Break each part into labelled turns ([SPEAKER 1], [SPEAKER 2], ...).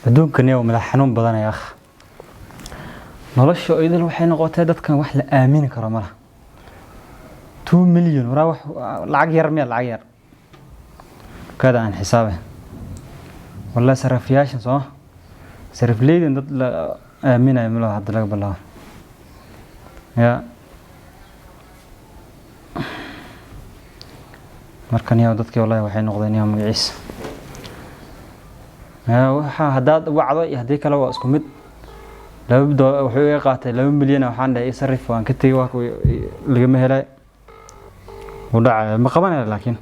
[SPEAKER 1] adduunkan iyo madax xanuun badan ay akh nolosha idil waxay noqotay dadkan wax la aamin karo malaha 2 milyan waraa wax lacag yar meel lacag yar kada aan xisaabe والله sarafiyashan soo sarifleedin dad la aaminay malaha hadda laga bilaabo ya markan yaa dadkii wallahi waxay noqdeen yaa magaciis waxa hadaad wacdo iyo hadii kale waa isku mid wuxuu iga qaatay 2 milyan waxaan dhahay sarif waan ka tagay waa laga ma helay وداع ما قبنا لكن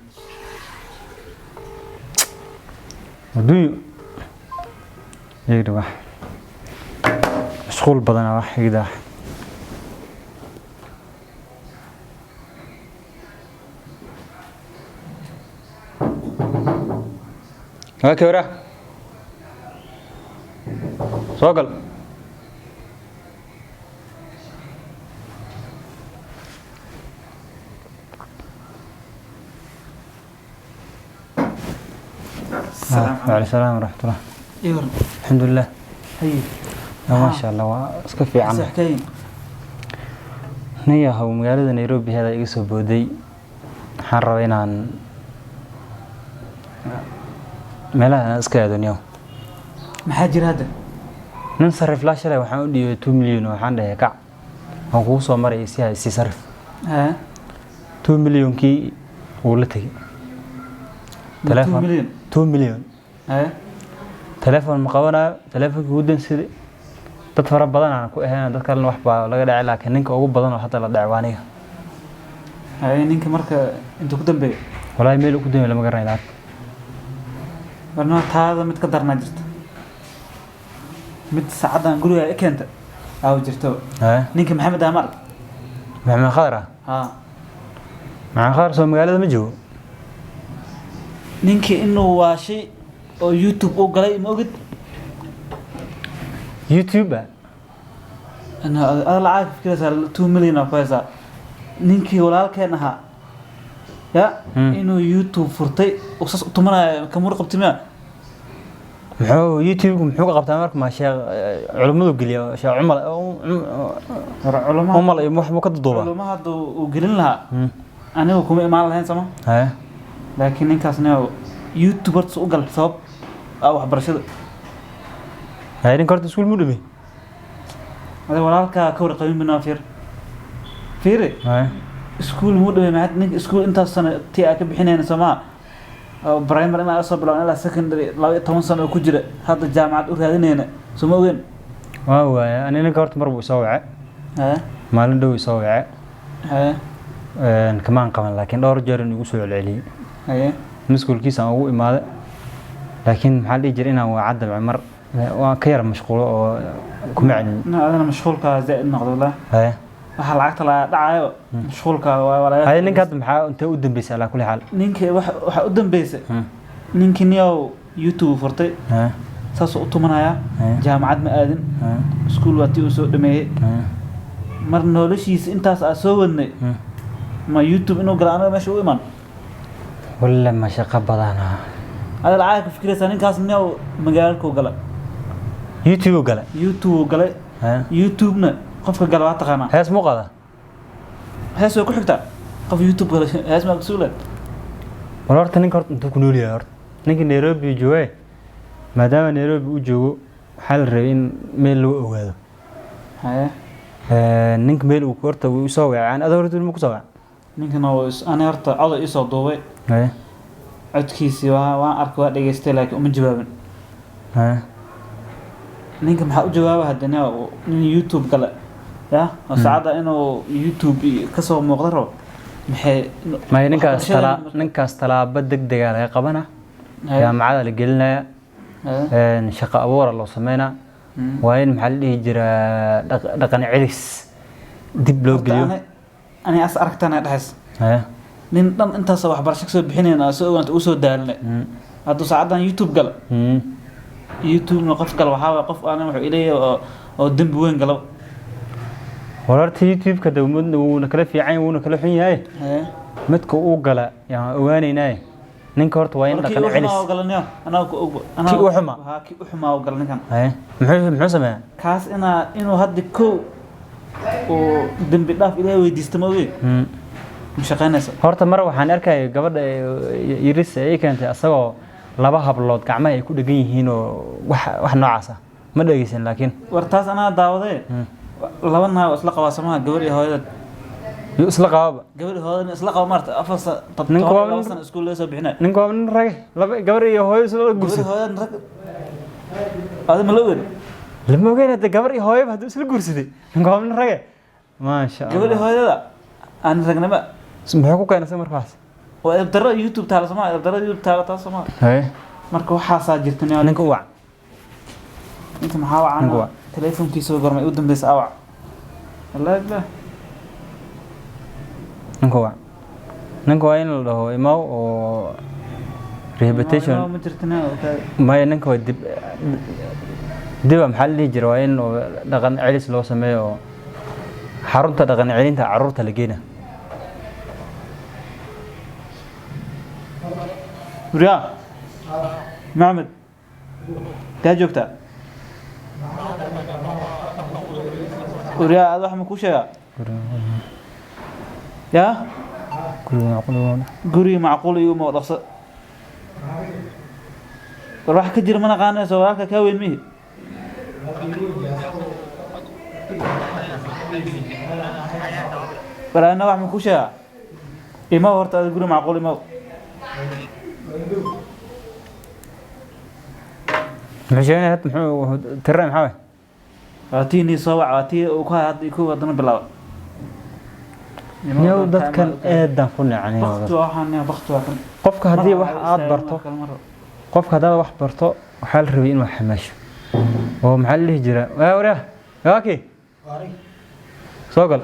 [SPEAKER 1] ودي يقدر مشغول بدنا واحد يقدر هاك ورا صقل وعليكم السلام ورحمة الله.
[SPEAKER 2] إيورن.
[SPEAKER 1] الحمد لله.
[SPEAKER 2] هي.
[SPEAKER 1] ما شاء الله واسكفي عنه.
[SPEAKER 2] سحكين.
[SPEAKER 1] نيا هو مقالة نيروبي هذا يقصو بودي حرّوين عن ملا أنا أسكت دنيا.
[SPEAKER 2] محاجر هذا.
[SPEAKER 1] ننصرف لا شيء وحنا ودي 2 مليون وحنا ده كع. هو قوس عمر يسي صرف. 2 مليون كي ولتي.
[SPEAKER 2] 2 مليون.
[SPEAKER 1] 2 مليون. تلفون مقاونا تلفون جودن سيد تطفر بدن أنا كو هنا تذكر إنه وحبة ولا قاعد لكن نينك أوجب بدن وحتى لا دعوانية.
[SPEAKER 2] نينك مركا أنتوا قدام بي.
[SPEAKER 1] ولا يميلوا قدام لما قرنا يلعب.
[SPEAKER 2] برنا هذا متقدر نجرت. متساعدنا نقول يا إكنت أو جرتوا. نينك محمد أمر.
[SPEAKER 1] محمد خضرة. مع خضرة سو مقالة مجهول.
[SPEAKER 2] نينك إنه واشي أو يوتيوب أو قليل موجود.
[SPEAKER 1] يوتيوب.
[SPEAKER 2] أنا عارف كذا صار 2 مليون أو كذا. نينك ولا كأنها. يا إنه يوتيوب فرتي وصص تمنا كم رقم تمنا.
[SPEAKER 1] محو يوتيوب محو قبض أمرك ما شيء علماء وقليا شيء
[SPEAKER 2] علماء
[SPEAKER 1] محو كده ضوء.
[SPEAKER 2] علماء هذا وقلنا لها. أنا وكم إمال هين سما. لكن إنك أصلا يوتيوبرز وقل حساب أو حبرشة.
[SPEAKER 1] هاي نكرت سكول مودبي.
[SPEAKER 2] هذا ولا كور قويم بنافير. فيري. سكول مودبي معت نك سكول أنت السنة تيأك بحنين سما. برايمري ما أصاب لو أنا سكندري لو يتمون سنة وكجرة هذا الجامعات أورهذين هنا سما وين؟
[SPEAKER 1] واو أنا نكرت مربو سويع. ما لندو يسويع. كمان لكن دور جرن يوصل عليه. مسكول كيس أو إمادة لكن محل يجرينا وعدل عمر وكير مشغول أو كمعني.
[SPEAKER 2] أنا مشغول كزائد النقد ولا. وحال عقد لا دعاء مشغول ولا.
[SPEAKER 1] هاي نينك هذا محا أنت قدام بيس على كل حال.
[SPEAKER 2] نينك وح قدام بيس. نينك نيو يوتيوب فرتي. ساس أطمنايا جامعة مآذن. سكول واتي وسوق دمية. مرنا ليش أنت أسووني. ما يوتيوب إنه قرانا مش هو إيمان.
[SPEAKER 1] ولا ما شقة بدانا.
[SPEAKER 2] هذا العاق فكرة ثانية كاس منه مجال كوجلا.
[SPEAKER 1] يوتيوب قلا.
[SPEAKER 2] يوتيوب قلا. يوتيوبنا قف قلا واتقنا.
[SPEAKER 1] هاس مو قلا.
[SPEAKER 2] هاس وكل حكتا. قف يوتيوب قلا هاس ما بسولة.
[SPEAKER 1] ورا تاني كارت أنتوا كنوا لي أرد. نيجي نيروبي جوا. ما دام نيروبي وجوا حال رين ميلو وهذا. نينك ميلو كورت ويسوي عن أدورة المقصوع. نينك
[SPEAKER 2] ناوس أنا أرت على إيصال ضوء. عدكيسي وأنا أركوا دقيقة لكن من جوابن. نينك محاول جوابه هدنا يوتيوب قلا. يا وسعادة إنه يوتيوب كسر مقدره.
[SPEAKER 1] ما هي نينك استلا بدك دقيقة قبنا. يا معاذ اللي قلنا شقة أبورة الله سمينا. وين محل يجرى دقن عرس دبلو قليو. أنا
[SPEAKER 2] أسألك أنا أحس. نين أنت صباح برشك سو بحنين أسوي أنت أسود دالنا. هذا ساعدنا يوتيوب قال. يوتيوب نقف قال وحاول قف أنا وح إليه أو دم بوين قالوا.
[SPEAKER 1] وررت يوتيوب كده ونكله في عين ونكله في هاي. متكو قال يعني واني ناي. ninka horta waa in dhaqan celis
[SPEAKER 2] galanyo ana
[SPEAKER 1] Kii u xumaa?
[SPEAKER 2] ha ki u xumaa oo galan ninkan
[SPEAKER 1] haye muxuu sameeyaa
[SPEAKER 2] kaas inuu hadda kow oo dambi dhaaf ilaahay weydiisto ma ogeey mashaqeynaysa
[SPEAKER 1] horta mar waxaan arkay gabadha Iris ay keentay asagoo laba hablood gacmaha ay ku dhagan yihiin oo wax noocaas ah ma dhageysan laakiin
[SPEAKER 2] war taas ana daawaday laba naa isla qabaasamaha gabar iyo hooyada
[SPEAKER 1] iyo isla qaaba
[SPEAKER 2] gabar hooyada isla qaba marta afasa
[SPEAKER 1] Ninka waa
[SPEAKER 2] laba sano iskuul laga soo bixinay
[SPEAKER 1] ninka waa nin rag laba gabar iyo hooyo isla
[SPEAKER 2] gabar
[SPEAKER 1] guursan
[SPEAKER 2] hooyada rag adama la weyn
[SPEAKER 1] lama ogeyn gabar iyo hooyo haduu isla guursaday ninka waa nin rag ma sha Allah
[SPEAKER 2] gabar hooyada aan ragnaba
[SPEAKER 1] muxuu ku keenay markaas
[SPEAKER 2] oo abdara YouTube taala Soomaa abdara YouTube taala taas Soomaa
[SPEAKER 1] haye
[SPEAKER 2] marka waxa saa jirtay
[SPEAKER 1] ninka wac
[SPEAKER 2] inta maxaa wacana telefonkiisa gormay u dambeysay awac wallahi ba ninka waa in la dhaho imaw oo rehabilitation ma jirtana
[SPEAKER 1] ma ninka waa dib maxaa la dhihi jiray waa in dhaqan celis loo sameeyo oo xarunta dhaqan celinta carruurta la geena
[SPEAKER 2] Riya Maxamed ka joogta Riya aad wax ma ku sheega ya guri macquul iyo ma dhaqso war wax ka jira mana qaanayso walaalka ka weyn mihi barana wax ma ku sheega ima horta guri macquul ima
[SPEAKER 1] مشينا هات محو ترى محاوي
[SPEAKER 2] أعطيني صواب أعطيه وكاد يكون ضمن بلاو
[SPEAKER 1] نيو دad kan eedan ku nacnay qofka hadii wax aad barto qofka hadii wax barto waxa la rabay inuu xamaasho oo maxaa la jira wara yaaki soo gal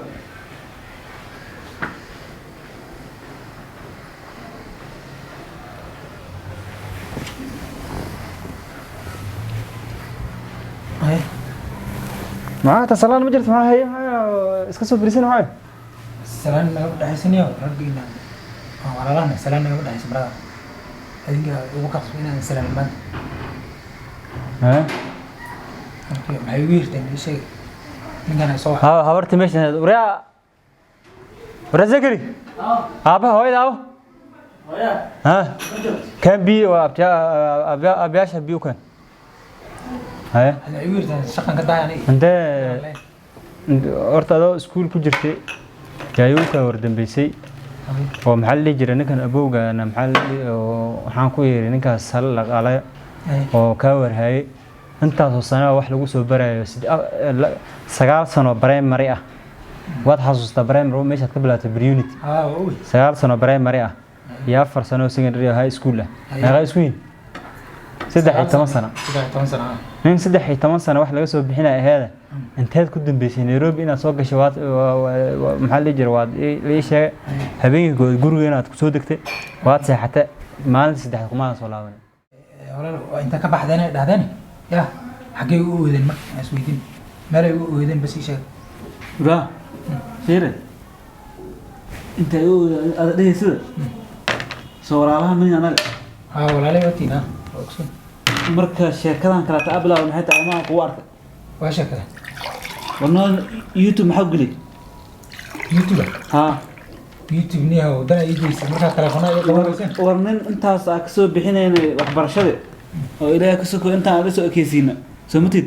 [SPEAKER 1] ما تصلنا مجرد ما هي اسكسو بريسين معي
[SPEAKER 3] سلام ما دحسنيو رجينا ولا لا سلام ما دحس برا هذيك وقف بينا سلام ما
[SPEAKER 1] ها
[SPEAKER 3] ما يوير تاني شيء من كان يسوي
[SPEAKER 1] ها هبرت ماشي ورا زكري ابا هوي داو ها كان بي وابيا ابياش بيو كان هاي
[SPEAKER 3] هذا يوير تاني شقن كدا يعني
[SPEAKER 1] انت horta adoo iskuul ku jirtay jaayuu ka wardambeysay oo maxaa la jiray ninkan abowgaana waxaan ku yeeray ninkaas hal laqalay oo ka warhayay intaas oo sano wax lagu soo barayo 9 sano primary ah waad xasuustaa primary meesha ka bilaatay unity 9 sano primary ah iyo 4 sano secondary high school ah high school 13 sano nin 13 sano wax laga soo bixinay aheeda intaad ku dambeysay Nairobi inaad soo gashay maxaa la jiray waad ii sheegay habeenkii guriga inaad ku soo degtay waad seexatay maalin saddex kuma soo laaban
[SPEAKER 3] walaal inta ka baxdeen dhahdeen ya xagee u weedeen marka isweydiin meel ay u weedeen bas ii sheeg
[SPEAKER 2] ra fiire inta aad dhehaysid soo walaalaha min anaga
[SPEAKER 3] walaalay watiina ogson
[SPEAKER 2] marka sheekadan kala ta abla maxay tahay ma ku arkay
[SPEAKER 3] waa sheekada
[SPEAKER 2] wana YouTube maxaa geli
[SPEAKER 3] YouTube
[SPEAKER 2] ha
[SPEAKER 3] YouTube niyo dana idiisa marka telefoonada ay qabanaysan
[SPEAKER 2] warnin intaas ka soo bixinayna waxbarashada oo ilaahay ka soo inta aan la soo ekeysina somatid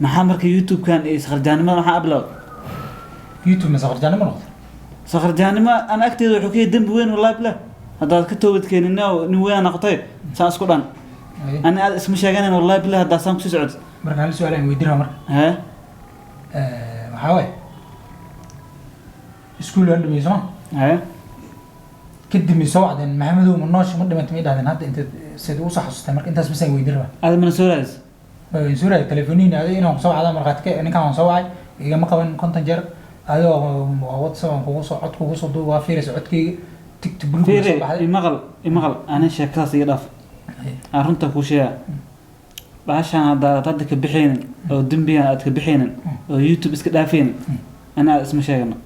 [SPEAKER 2] maxaa marka YouTube kan ay saxarjaanimada maxaa abla
[SPEAKER 3] YouTube ma saxarjaanimo noqdo
[SPEAKER 2] saxarjaanimo aan agteedo wuxuu ka dambi weyn wallahi billah hadaad ka toobad keenina nin weyn noqotay saas ku dhan أنا اسمي شاقانين والله بالله هذا سامك سعود
[SPEAKER 3] مرة هل سؤالين ويديرها مرة
[SPEAKER 2] ها
[SPEAKER 3] محاوي سكول عنده ميزان
[SPEAKER 2] ها
[SPEAKER 3] كده ميسوع عدن محمد ومناش مدة ما تميد عدن هذا أنت سيدو صح استمر أنت اسمه ويديرها
[SPEAKER 2] هذا من سوراز
[SPEAKER 3] سورة تلفونين هذا إنه مسوع هذا مرة كده إنك كان مسوع إذا ما كان كونتنجر هذا واتساب كوسو عد كوسو دو وافيرس عد كي تكتب له
[SPEAKER 2] فيري المغل أنا شكاس يضاف أرنتا كوشيا بعشان هذا تدك بحين أو دمبيا أدك بحين أو يوتيوب إسك دافين أنا اسمه شيء أنا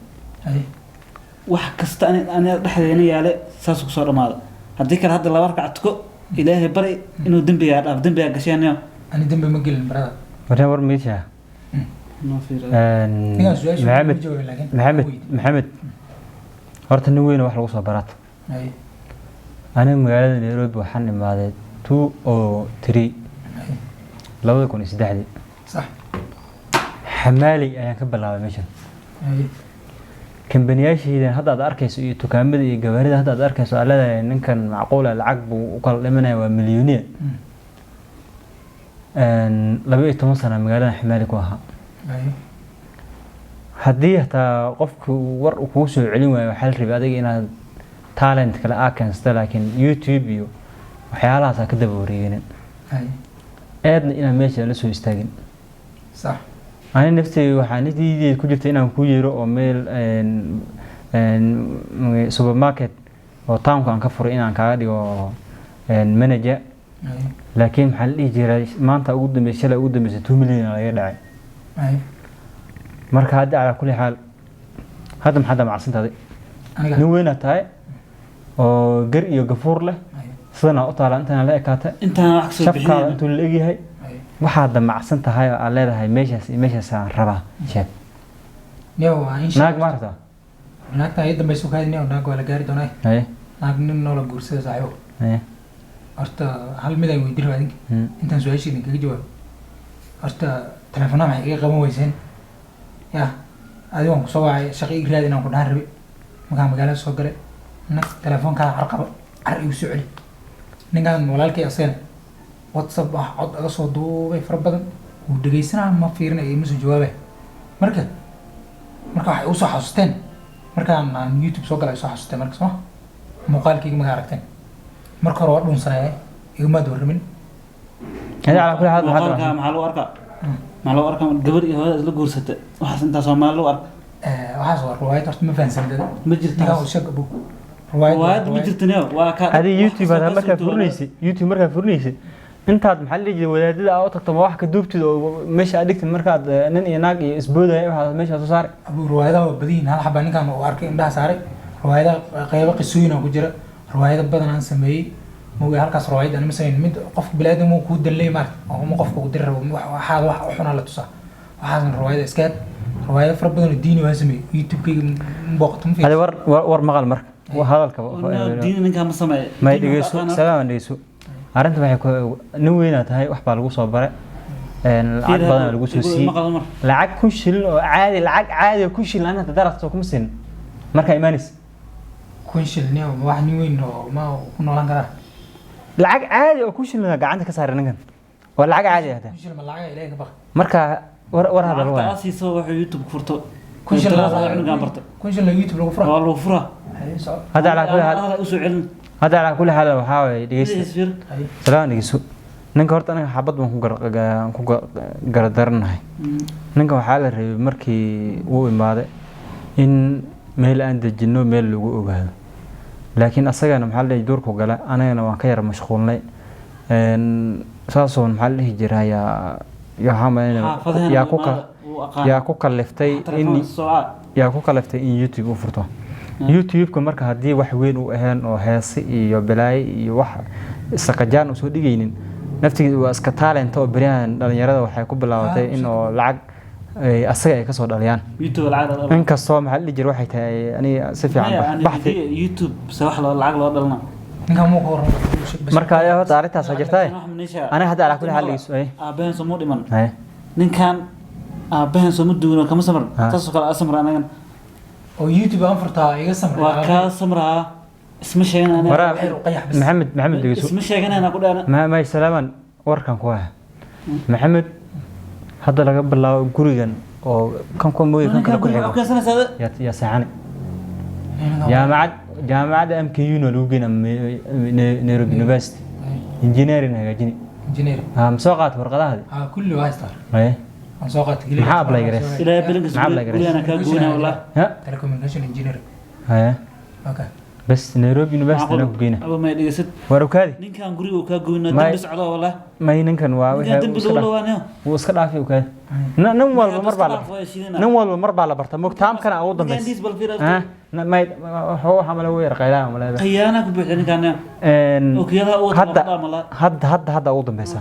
[SPEAKER 2] وح كست أنا رح يعني على ساسك صار ماذا haddii kale hadda laba rakac tuko ilaahay bari inuu dembigaa dhaaf dembigaa gasheenayo
[SPEAKER 3] ani dambe ma gelin barada
[SPEAKER 1] warna war miisha
[SPEAKER 2] noo fiiro
[SPEAKER 3] ninkaan su-aasha
[SPEAKER 1] maxamed
[SPEAKER 3] ma jawaabin laakiin
[SPEAKER 1] maxamed horta nin weyn wax lagu soo barato
[SPEAKER 3] ay
[SPEAKER 1] aniga magaalada Nairobi waxaan imaaday 2003 2003
[SPEAKER 3] sax
[SPEAKER 1] xamaali ayaan ka bilaabay meeshan
[SPEAKER 3] ay
[SPEAKER 1] kambaniyashaydan hadda aad arkayso iyo dukaamada iyo gawaarida hadda aad arkayso aa leedahay ninkan macquul ah lacag buu u kala dhimanaya waa milyuuniya 12 sano magaalada xamaali ku ahaa
[SPEAKER 3] ay
[SPEAKER 1] haddii hataa qofku war uu kugu soo celin waayo waxaa la rabay adiga inaad talent kale aa keensato laakiin YouTube iyo waxyaalahaas ka daba wareegin
[SPEAKER 3] ay
[SPEAKER 1] aadna inaan meesha la soo istaagin
[SPEAKER 3] sax
[SPEAKER 1] ani naftayda waxaan nidii ku jirtay inaan ku yeero oo meel supermarket oo townka aan ka furay inaan kaaga dhigo manager
[SPEAKER 3] ay
[SPEAKER 1] laakiin maxaa la dhihi jiray maanta ugu dambeysay shalay ugu dambeysay 2 milyan laga dhacay
[SPEAKER 3] ay
[SPEAKER 1] marka hadda ala kulli xaal hadda maxaa damacsantaday
[SPEAKER 3] aniga
[SPEAKER 1] nin weyn tahay oo gar iyo gafuur leh
[SPEAKER 3] ay
[SPEAKER 1] sidana u taala intaan la ekaata
[SPEAKER 2] intaan wax soo
[SPEAKER 1] shafkaada
[SPEAKER 2] bixin
[SPEAKER 1] intuu la egyahay
[SPEAKER 3] ay
[SPEAKER 1] waxaad damacsan tahay oo aad leedahay meeshaas iyo meeshaas aan rabaa sheeg
[SPEAKER 3] niyo waa in
[SPEAKER 1] naag ma aragtaa
[SPEAKER 3] naagta ay dambe soo kaadin niyo naag waa la gaari doonaa
[SPEAKER 1] haye
[SPEAKER 3] naag nin noola guursada saaxiibo
[SPEAKER 1] haye
[SPEAKER 3] horta hal mid ay weydiin rabaa idinka intaan su-aashii idinkaga jawaab horta telefoonada maxay iga qaban weyseen ya adigo waan kusoo wacay shaqo ii raadi inaan ku dhahan rabi markaan magaalada soo galay nag telefoonkaada carqaba car igu soo celi ninkaan walaalkay asagana whatsapp ah cod aga soo duubay fara badan wuu dhegeysanaa ma fiirinaya ima soo jawaabay marka waxay u soo xasuusteen markaan aan YouTube soo galay soo xasuusteen marka soo muuqaalkayga maga aragteen marka hore waa dhunsanaya igamaad warramin
[SPEAKER 1] هذا على كل حال
[SPEAKER 2] muuqaalka
[SPEAKER 1] هذا
[SPEAKER 2] maxaa lagu arkaa maxaa lagu arkaa gabar iyo hooyada isla guursata waxaas intaa Soomaali lagu arka
[SPEAKER 3] waxaas waa riwaayad horta ma fahansanidada
[SPEAKER 2] ma jirtaa
[SPEAKER 3] ninkaan uu sheeg abu
[SPEAKER 2] riwaayad ma jirtaniyo waa ka
[SPEAKER 1] هذه يوتيوب هذا مركز فرنيسي يوتيوب مركز فرنيسي انت محل يجي ولادي او تكتب واحد كدوبتي مش اديكت مركز نن يناق اسبوده waxa meesha soo saaray
[SPEAKER 3] abu riwaayadaha waa badiin hal xabaa ninkaan uu arkay indhaha saaray riwaayadaha qaybo qisooyin oo ku jira riwaayado badan aan sameeyay mooy halkaas riwaayad aan masayn mid qof bilaadam uu ku dalay mar oo qofka uu dir rabo wax xuna la tusaa waxaan riwaayad iskaad riwaayado fara badan oo diini waa sameeyay YouTube-kayga booqto ma
[SPEAKER 1] هذا ور مقال مرك وهذا
[SPEAKER 2] diin ninka ma sameey
[SPEAKER 1] ما يدغيسو سلام دغيسو arinta waxay ku nin weyn tahay wax baa lagu soo baray lacag badan lagu soo siiyay lacag ku shilin oo caadi ku shilin anta darafto kuma sin marka imaanis
[SPEAKER 3] kun shilin oo wax nin weyn oo ma ku noolaan kara
[SPEAKER 1] lacag caadi oo ku shilin gacanta ka saaran ninkan waa lacag caadi ah
[SPEAKER 3] kun shilin ma lacag ilaahay ka baq
[SPEAKER 1] marka war hada
[SPEAKER 2] waa
[SPEAKER 1] waa
[SPEAKER 2] taasi soo wuxuu YouTube furto
[SPEAKER 3] kun shilin
[SPEAKER 2] ninka barta
[SPEAKER 3] kun shilin YouTube lagu furo
[SPEAKER 2] waa lagu fura
[SPEAKER 1] هذا على كل حال
[SPEAKER 2] u soo celin
[SPEAKER 1] هذا على كل حال waxa way dhigeysta سلام dhigeyso ninka horta anaga xabad baan ku garadarnahay ninka waxa la rabay markii uu imaaday in meel aan dejino meel lagu ogaado laakiin asagana maxaa la doorku gala anagana waan ka yar mashquulnay saasoon maxaa la jiraa yaa ku kaliftay in YouTube u furto YouTube-ka marka hadii wax weyn uu ahaan oo heesi iyo balaay iyo wax isqajaan soo dhigaynin naftigeedu waa iska talent oo bariyan dhalinyarada waxay ku bilaabatay in oo lacag asaga ay ka soo dhaliyaan
[SPEAKER 2] YouTube lacag
[SPEAKER 1] in kasto maxal dhijir waxay tahay ani si fiican baxthi
[SPEAKER 2] YouTube sax lacag loo dhalna
[SPEAKER 3] ninka muu qoran
[SPEAKER 1] marka ay horta arintaas jirtay ana hadda ala kulli hal isu ay
[SPEAKER 2] aabbahan soo dhiman ninkan aabbahan soo muduuna kama samar taasoo kala asamra anagan
[SPEAKER 3] oo YouTube aan furtaa iga samray
[SPEAKER 2] waa ka samraa isma sheegan
[SPEAKER 1] محمد دغيسو
[SPEAKER 2] isma sheegan ana ku dhaana
[SPEAKER 1] ما سلامان warkan ku ah maxamed hadda laga bilaabo gurigan oo kan ku mooy kan kala ku xigo ya saacane jaamacad MKU no lagu geeyna Nairobi University engineering hagaajini soo qaat warqadaha
[SPEAKER 3] kulli waa istar aan soo qaat
[SPEAKER 1] kaliya maxaa apply gareys
[SPEAKER 2] ilaa bilinka kuliyana ka goona wallah
[SPEAKER 3] telecommunication engineering
[SPEAKER 1] okay بس نيروبي يونيفرسيتي أنا كوجينا
[SPEAKER 2] aba ma dhigasid
[SPEAKER 1] وروكادي
[SPEAKER 2] ninkan guriga uu ka goyna
[SPEAKER 1] Ma-
[SPEAKER 2] dambi socdo wala
[SPEAKER 1] ما ينكن
[SPEAKER 2] ninkan dambi loo lawaanayo
[SPEAKER 1] واسكت عافية وكادي نم والله مربع نم والله مربع على برتا مكتام كان أوضن بس
[SPEAKER 2] diis bal fiir
[SPEAKER 1] ها ما هو حمله وير قيلان ولا بس
[SPEAKER 2] qiyaana ku buuxda ninkan okiyada uu
[SPEAKER 1] هذا أوضن بس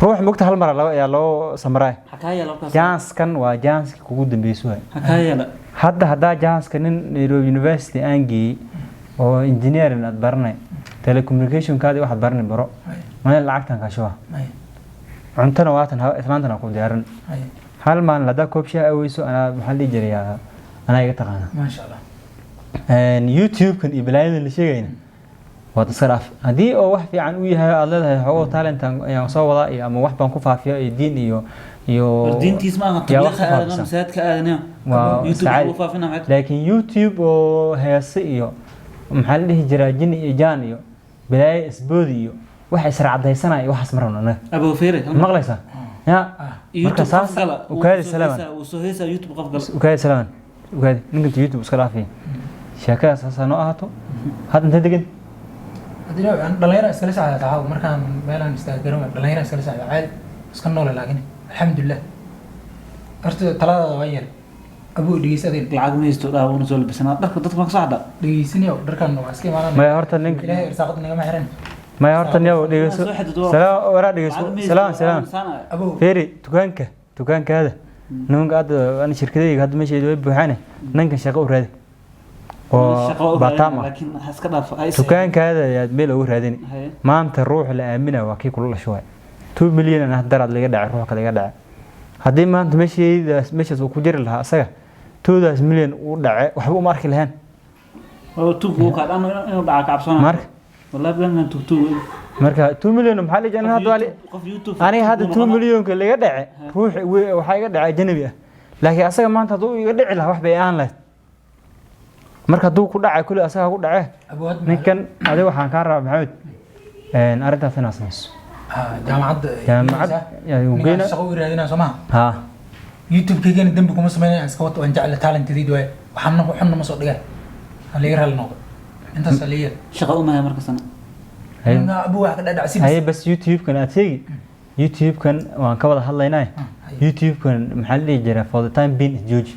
[SPEAKER 1] روح مكتة هالمرة لو يا لو سمراي
[SPEAKER 2] حكايه لو
[SPEAKER 1] جانس كان وجانس كوجود بيسوي
[SPEAKER 2] حكايه
[SPEAKER 1] هذا جانس كان نيرو يونيفرسيتي أنجي أو إنجينير إن برني تيليكوميونيكيشن كادي واحد برني برو ما لعقتها كشوا عندنا وقتنا إثنان نقول ديارن هل ما لدا كوبشة أو يسوع أنا محلي جريا أنا يقطعنا
[SPEAKER 3] ما شاء الله
[SPEAKER 1] يوتيوب كان إبلاين اللي شيء وتصرف هذه أو واحد في عن وياها الله هو تالنت يعني صوّا يا أما واحد بنكوف فيها الدين يو
[SPEAKER 2] الدين تسمع تبليغ أنا مساعد كأنا يوتيوب وفافنا معك
[SPEAKER 1] لكن يوتيوب وهي سئيو محله جراجين إيجانيو بلاي إسبوديو واحد سرعة دايسنا واحد سمرنا أنا
[SPEAKER 2] أبو فيري
[SPEAKER 1] مغلسة يا
[SPEAKER 2] يوتيوب قفقلة
[SPEAKER 1] وكاد السلام
[SPEAKER 2] وسهيسة يوتيوب قفقلة
[SPEAKER 1] وكاد السلام وكاد نقول يوتيوب سكلا فيه شاكا أساسا نوعاته هذا أنت دقن
[SPEAKER 3] أنا دلنا إسكاليس على تعاون مركان ميلان استأجرهم دلنا إسكاليس على عاد إسكان ولا لكن الحمد لله أرت ثلاثة غير أبو دقيس أدين
[SPEAKER 2] العقد ما يستوى ونزول بس أنا أتذكر تطبق صعدة
[SPEAKER 3] دقيسني أو دركان واسكي معنا
[SPEAKER 1] ما يهرت النك
[SPEAKER 3] إلهي إرساقتنا يا محرن
[SPEAKER 1] ما يهرت النيو دقيس سلام ورا دقيس سلام
[SPEAKER 3] أبو
[SPEAKER 1] فيري تكانك هذا نون قاعد أنا شركتي قاعد ماشي دوي بحانة ننك شقة ورادي وبطامة
[SPEAKER 2] لكن هسكنا في
[SPEAKER 1] تكانك هذا يا دميل وراديني ما أنت الروح لأمينة وكي كل شوي 2 مليون أنا هدر على اللي قدع روحك اللي قدع هذه ما أنت ماشي وكجر لها سجى 2 مليون ودع وحبوا مارك الهان
[SPEAKER 2] توك أنا بعك عبصنا
[SPEAKER 1] مارك
[SPEAKER 2] والله بلنا توك
[SPEAKER 1] مارك 2 مليون محل جانا هذا علي أنا هذا 2 مليون اللي قدع روح وحاجة قدع جنبيه لكن أسجى ما أنت ضو يقدع لها واحد بيان له marka duu ku dhacay kulli asaga ku dhacay ninkan adiga waxaan ka rabaa maxamed arintaas inaad samayso jaamacad uu geena
[SPEAKER 3] shaqo iraadina Soomaa
[SPEAKER 1] ha
[SPEAKER 3] YouTube kaygan dambi kuma sameeyay iska wato aan jecel talentidii way waxaan ma soo dhigay haliga hal noqdo intaas haliga
[SPEAKER 2] shaqo uma marka sana
[SPEAKER 3] ina abu wax ka dhacay
[SPEAKER 1] hay bas YouTube kan aad sheegi YouTube kan waan ka wada hadlaynaa YouTube kan maxaa la jiraa for the time being George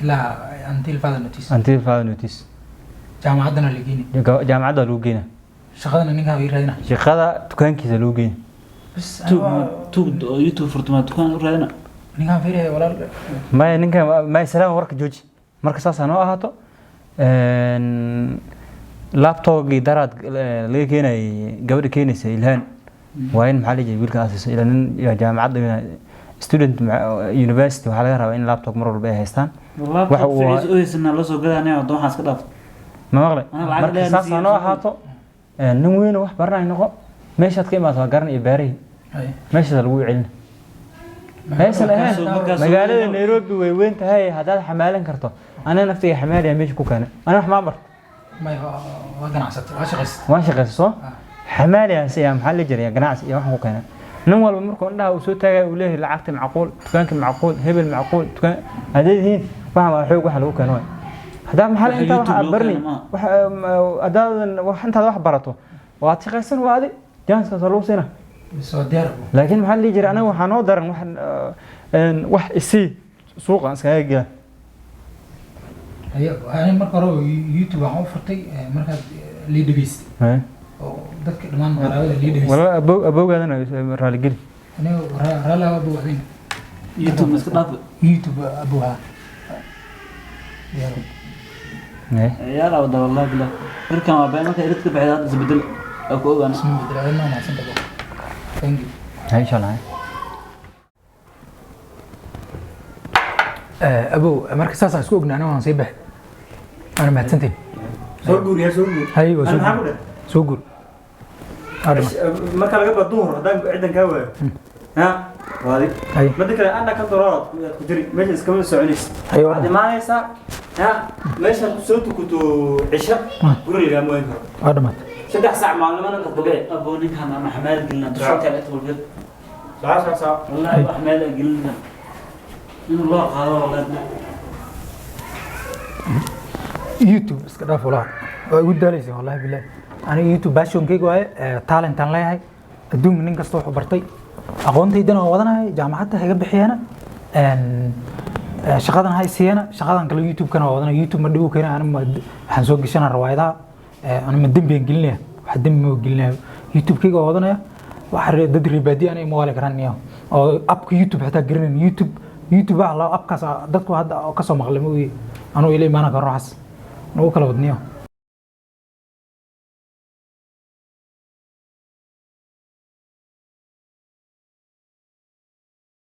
[SPEAKER 3] لا until further notice jaamacadana la geeyay
[SPEAKER 1] jaamacada loo geeyay
[SPEAKER 3] shaqadana ninka way raadina
[SPEAKER 1] shaqada dukaankiisa loo geeyay
[SPEAKER 3] bas
[SPEAKER 2] tu YouTube furtuma dukaan raadina
[SPEAKER 3] ninka fiiray walaal
[SPEAKER 1] ma ninka ma salaam warka George marka saas aan ahaato laptop-gi daraad laga keenay gabadha keenaysa Ilhaan waa in maxaa la jiray wiilkaas ila nin jaamacada student university waxa laga rabaa in laptop mar walba ay haystaan
[SPEAKER 2] waxa uu isna la soo gadanay oo waxaas ka dhaaf
[SPEAKER 1] ma maqlay marka saas aan ahaato nin weyn wax baranay noqo meeshaad ka imaado garan iyo baari meesha lagu celin haysan magaalada Nairobi way weyn tahay hadaad xamaalan karto ana naftiga xamaaliya meesha ku keenay ana wax ma bar
[SPEAKER 3] ما هو جناعسة
[SPEAKER 1] ما شقيسو حمالي أسيا محل جري جناعس يا واحد كنا نوال بمركو عندها وسوتها وليه العقد معقول تكانك معقول هبل معقول تكان هذه هين فاهم حقوق واحد لو كانوا هذا محل أنت عبرني أدا وأنت هذا واحد برته واتشقيسن وهذه جانس كسروا سنة لكن محل جري أنا وحنودر واحد السي سوق أسكايجا
[SPEAKER 3] أيوة أنا مرة يوتيوب عم فرتي مرة ليد بيست. ذاك المان مرة ليد بيست.
[SPEAKER 1] ولا أبو هذا أنا رالي قلي.
[SPEAKER 3] أنا رالا أبو هذين.
[SPEAKER 2] يوتيوب مسكت
[SPEAKER 3] يوتيوب أبوها.
[SPEAKER 2] يا لا وده والله بلا. بركة ما بينك إذا بعد هذا زبدل أكو أنا.
[SPEAKER 3] اسمه بدل أنا ما أحسن تبغى. Thank you.
[SPEAKER 1] هاي شو الله.
[SPEAKER 3] أبو مركز ساسا سوقنا أنا وانسيبه أنا مهتنتين
[SPEAKER 4] سوقور يا سوقور
[SPEAKER 3] أيوة سوقور سوقور
[SPEAKER 4] هذا ما كان قبل الظهر هذا عندنا كوا ها وهذه ما ذكر أنا كنت راد كجري مجلس كمان سعونيس
[SPEAKER 3] أيوة
[SPEAKER 4] هذا ما يسا ها ليش صوت كنت عشاء قولي لي ما ينكر
[SPEAKER 3] هذا مات
[SPEAKER 4] 6 ساعة معلومة أنا كطبيعي
[SPEAKER 2] أبو نك أنا حمال قلنا تشوف على أول
[SPEAKER 4] ساعة
[SPEAKER 2] والله حمال قلنا إنه الله قال والله
[SPEAKER 3] يوتيوب iska dhaaf walaal waa ugu daalaysa wallahi billahi aniga YouTube passion-kayga waaye talent aan leeyahay adduunka nin kasta wuxuu bartay aqoontaydana waan wadanahay jaamacadda haga bixiyana shaqadan hay siiyana shaqadan kale YouTube-kana waa wadanahay YouTube ma dhigo keena aniga waxaan soo gashanaa riwaayadaha aniga dambi aan gelinaya wax dambi ma gelinaya YouTube-kayga waa wadanaya waxa dad ribaadi aniga ma wala garanaya oo appka YouTube xitaa garanay YouTube ah la appkaas dadku hadda ka soo maqlay ma anu ilaa imaana ka ruuxas noo kala wadniyo